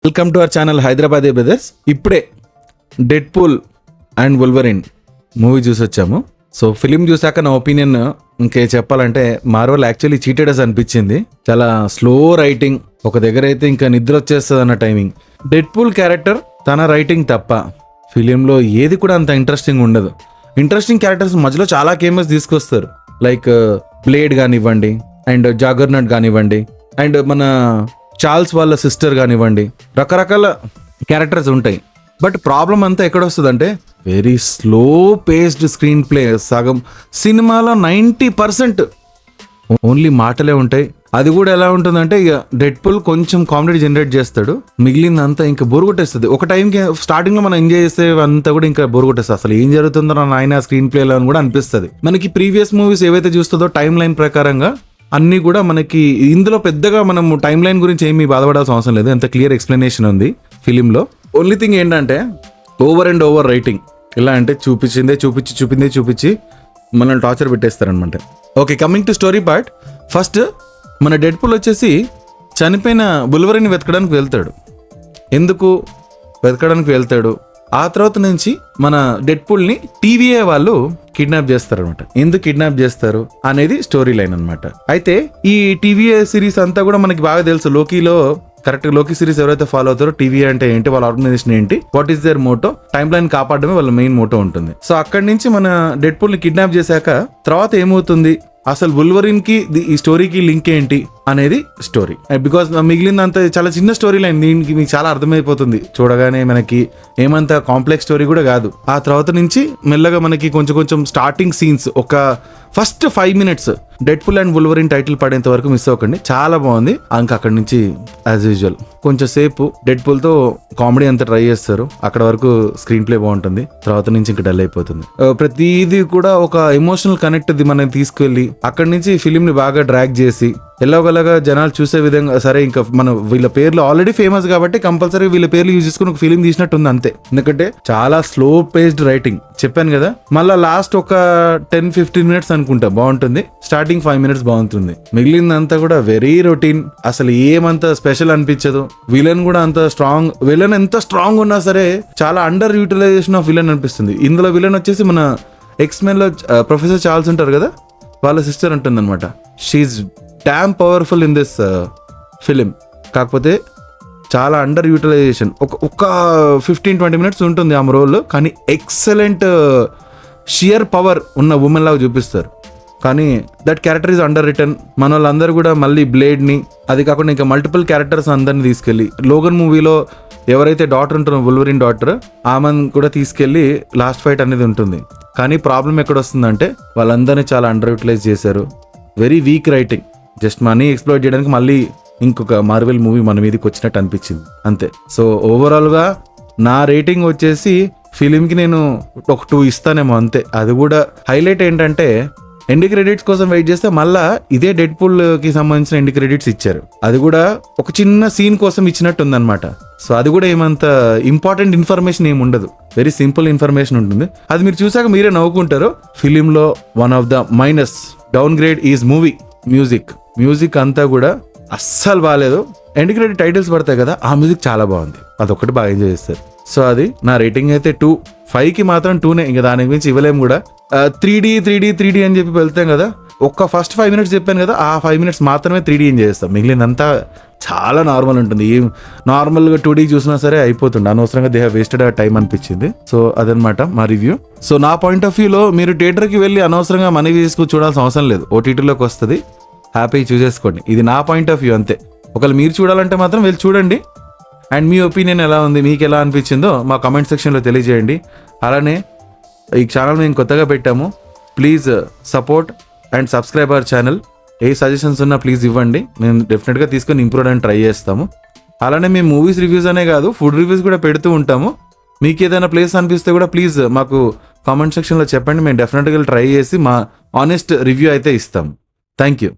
Welcome to our channel Hyderabad brothers. ఇప్పుడే Deadpool and Wolverine movie చూసి వచ్చాము. సో ఫిలిం చూసాక నా ఒపీనియన్ ఇంకే చెప్పాలంటే మార్వెల్ యాక్చువల్లీ చీటెడర్స్ అనిపించింది. చాలా స్లో రైటింగ్, ఒక దగ్గర అయితే ఇంకా నిద్ర వచ్చేస్తుంది అన్న టైమింగ్. డెడ్పూల్ క్యారెక్టర్ తన రైటింగ్ తప్ప ఫిలింలో ఏది కూడా అంత ఇంట్రెస్టింగ్ ఉండదు. ఇంట్రెస్టింగ్ క్యారెక్టర్స్ మధ్యలో చాలా కేమెస్ తీసుకొస్తారు, లైక్ బ్లేడ్ కానివ్వండి, అండ్ జాగర్నట్ కానివ్వండి, అండ్ మన చార్ల్స్ వాళ్ళ సిస్టర్ కానివ్వండి, రకరకాల క్యారెక్టర్స్ ఉంటాయి. బట్ ప్రాబ్లం అంతా ఎక్కడొస్తుందంటే very slow paced screenplay. సగం సినిమాలో 90% ఓన్లీ మాటలే ఉంటాయి. అది కూడా ఎలా ఉంటుందంటే ఇక డెడ్పూల్ కొంచెం కామెడీ జనరేట్ చేస్తాడు, మిగిలిందంతా ఇంకా బోర్ కొట్టేస్తుంది. ఒక టైంకి స్టార్టింగ్లో మనం ఎంజాయ్ చేస్తే అంతా కూడా ఇంకా బోర్ కొట్టేస్తుంది. అసలు ఏం జరుగుతుందో నాయన స్క్రీన్ ప్లేలో అని కూడా అనిపిస్తుంది. మనకి ప్రీవియస్ మూవీస్ ఏవైతే చూస్తుందో టైం లైన్ ప్రకారంగా అన్నీ కూడా మనకి ఇందులో పెద్దగా మనం టైం లైన్ గురించి ఏమీ బాధపడాల్సిన అవసరం లేదు, ఎంత క్లియర్ ఎక్స్ప్లెనేషన్ ఉంది ఫిలింలో. ఓన్లీ థింగ్ ఏంటంటే ఓవర్ అండ్ ఓవర్ రైటింగ్. ఎలా అంటే చూపించి మనల్ని టార్చర్ పెట్టేస్తారనమాట. Okay, coming to story part. First మన డెడ్పూల్ వచ్చేసి చనిపోయిన వోల్వరిన్ వెతకడానికి వెళ్తాడు. ఎందుకు వెతకడానికి వెళ్తాడు? ఆ తర్వాత నుంచి మన డెడ్పూల్ని టీవీఏ వాళ్ళు కిడ్నాప్ చేస్తారనమాట. ఎందుకు కిడ్నాప్ చేస్తారు అనేది స్టోరీ లైన్ అనమాట. అయితే ఈ టీవీఏ సిరీస్ అంతా కూడా మనకి బాగా తెలుసు. లోకీలో కరెక్ట్ లోకీ సిరీస్ ఎవరైతే ఫాలో అవుతారో టీవీ అంటే ఏంటి, వాళ్ళ ఆర్గనైజేషన్ ఏంటి, what is their motto, timeline కాపాడమే వాళ్ళ మెయిన్ మోటో ఉంటుంది. సో అక్కడి నుంచి మన డెడ్పూల్ ని కిడ్నాప్ చేశాక తర్వాత ఏమవుతుంది, అసలు వోల్వరిన్ కి ఈ స్టోరీకి లింక్ ఏంటి అనేది స్టోరీ. బికాస్ మిగిలిందంత చాలా చిన్న స్టోరీ లైన్, దీనికి మీకు చాలా అర్థమైపోతుంది చూడగానే. మనకి ఏమంత కాంప్లెక్స్ స్టోరీ కూడా కాదు. ఆ తర్వాత నుంచి మెల్లగా మనకి కొంచెం స్టార్టింగ్ సీన్స్, ఒక first 5 minutes Deadpool and Wolverine title పడేంత వరకు మిస్ అవ్వకండి, చాలా బాగుంది. ఇంకా అక్కడి నుంచి యాజ్ యూజువల్ కొంచెం సేపు డెడ్పూల్ తో కామెడీ అంతా ట్రై చేస్తారు. అక్కడ వరకు స్క్రీన్ ప్లే బాగుంటుంది, తర్వాత నుంచి ఇంకా డల్ అయిపోతుంది. ప్రతిదీ కూడా ఒక ఎమోషనల్ కనెక్ట్ మనం తీసుకెళ్ళి అక్కడి నుంచి ఫిలిం ని బాగా డ్రాగ్ చేసి ఎలాగోలాగా జనాలు చూసే విధంగా. సరే, ఇంకా మనం వీళ్ళ పేర్లు ఆల్రెడీ ఫేమస్ కాబట్టి కంపల్సరీ వీళ్ళ పేర్లు యూజ్ చేసుకుని ఒక ఫిలిం తీసినట్టు ఉంది అంతే. ఎందుకంటే చాలా స్లో పేస్డ్ రైటింగ్, చెప్పాను కదా. మళ్ళీ లాస్ట్ ఒక 10-15 minutes అనుకుంటా బాగుంటుంది, స్టార్టింగ్ 5 minutes బాగుంటుంది, మిగిలిందంతా కూడా వెరీ రొటీన్. అసలు ఏమంత స్పెషల్ అనిపించదు. విలన్ కూడా అంత స్ట్రాంగ్, విలన్ ఎంత స్ట్రాంగ్ ఉన్నా సరే చాలా అండర్ యూటిలైజేషన్ ఆఫ్ విలన్ అనిపిస్తుంది. ఇందులో విలన్ వచ్చేసి మన X-Men లో ప్రొఫెసర్ చార్ల్స్ ఉంటారు కదా, వాళ్ళ సిస్టర్ ఉంటుంది అనమాట. She damn powerful in this film. కాకపోతే చాలా అండర్ యూటిలైజేషన్. ఒక 15-20 minutes ఉంటుంది ఆమె రోల్, కానీ ఎక్సలెంట్ షియర్ పవర్ ఉన్న ఉమెన్ లాగా చూపిస్తారు. కానీ that character is under return. మన వాళ్ళందరూ కూడా మళ్ళీ బ్లేడ్ని, అది కాకుండా ఇంకా మల్టిపుల్ క్యారెక్టర్స్ అందరినీ తీసుకెళ్ళి లోగన్ మూవీలో ఎవరైతే డాటర్ ఉంటారో వోల్వరిన్ డాటర్, ఆమెను కూడా తీసుకెళ్ళి లాస్ట్ ఫైట్ అనేది ఉంటుంది. కానీ ప్రాబ్లం ఎక్కడ వస్తుందంటే వాళ్ళందరినీ చాలా అండర్ యూటిలైజ్ చేశారు. Very weak writing, just money explore చేయడానికి మళ్ళీ ఇంకొక మార్వెల్ మూవీ మన మీదకి వచ్చినట్టు అనిపించింది అంతే. సో ఓవరాల్గా నా రేటింగ్ వచ్చేసి ఫిలింకి నేను ఒక 2 ఇస్తానేమో అంతే. అది కూడా హైలైట్ ఏంటంటే ఎండ్ క్రెడిట్స్ కోసం వెయిట్ చేస్తే మళ్ళా ఇదే డెడ్పూల్ కి సంబంధించిన ఎండ్ క్రెడిట్స్ ఇచ్చారు. అది కూడా ఒక చిన్న సీన్ కోసం ఇచ్చినట్టు ఉందన్నమాట. సో అది కూడా ఏమంత ఇంపార్టెంట్ ఇన్ఫర్మేషన్ ఏమి ఉండదు, వెరీ సింపుల్ ఇన్ఫర్మేషన్ ఉంటుంది. అది మీరు చూసాక మీరే నవ్వుకుంటారు. ఫిలింలో one of the minus down grade is movie music అంతా కూడా అస్సలు బాగాలేదు. ఎండ్ క్రెడిట్ టైటిల్స్ పడతాయి కదా, ఆ మ్యూజిక్ చాలా బాగుంది, అదొక్కటి బాగా ఎంజాయ్ చేస్తారు. సో అది నా రేటింగ్ అయితే 2. 5కి మాత్రం 2నే, ఇంకా దానికి మించి ఇవ్వలేము కూడా. 3D అని చెప్పి వెళ్తాం కదా, ఒక్క ఫస్ట్ 5 minutes చెప్పాను కదా, ఆ 5 minutes మాత్రమే 3D ఎంజాయ్ చేస్తాం, మిగిలినంతా చాలా నార్మల్ ఉంటుంది. ఏం నార్మల్గా 2D చూసినా సరే అయిపోతుంది, అనవసరంగా దే హ్యావ్ వేస్టెడ్ టైం అనిపించింది. సో అదనమాట మా రివ్యూ. సో నా పాయింట్ ఆఫ్ వ్యూలో మీరు థియేటర్కి వెళ్ళి అనవసరంగా మనీ తీసుకుని చూడాల్సిన అవసరం లేదు, OTTలోకి వస్తుంది, హ్యాపీ చూసేసుకోండి. ఇది నా పాయింట్ ఆఫ్ వ్యూ అంతే. ఒకవేళ మీరు చూడాలంటే మాత్రం వెళ్ళి చూడండి. అండ్ మీ ఒపీనియన్ ఎలా ఉంది, మీకు ఎలా అనిపించిందో మా కామెంట్ సెక్షన్లో తెలియజేయండి. అలానే ఈ ఛానల్ మేము కొత్తగా పెట్టాము, please support and subscribe our channel. A suggestions ఉన్నా ప్లీజ్ ఇవ్వండి, మేము డెఫినెట్గా తీసుకొని ఇంప్రూవ్ అని ట్రై చేస్తాము. అలానే మేము మూవీస్ రివ్యూస్ అనే కాదు, ఫుడ్ రివ్యూస్ కూడా పెడుతూ ఉంటాము. మీకు ఏదైనా ప్లేస్ అనిపిస్తే కూడా ప్లీజ్ మాకు కామెంట్ సెక్షన్లో చెప్పండి, మేము డెఫినెట్గా ట్రై చేసి మా ఆనెస్ట్ రివ్యూ అయితే ఇస్తాము. Thank you.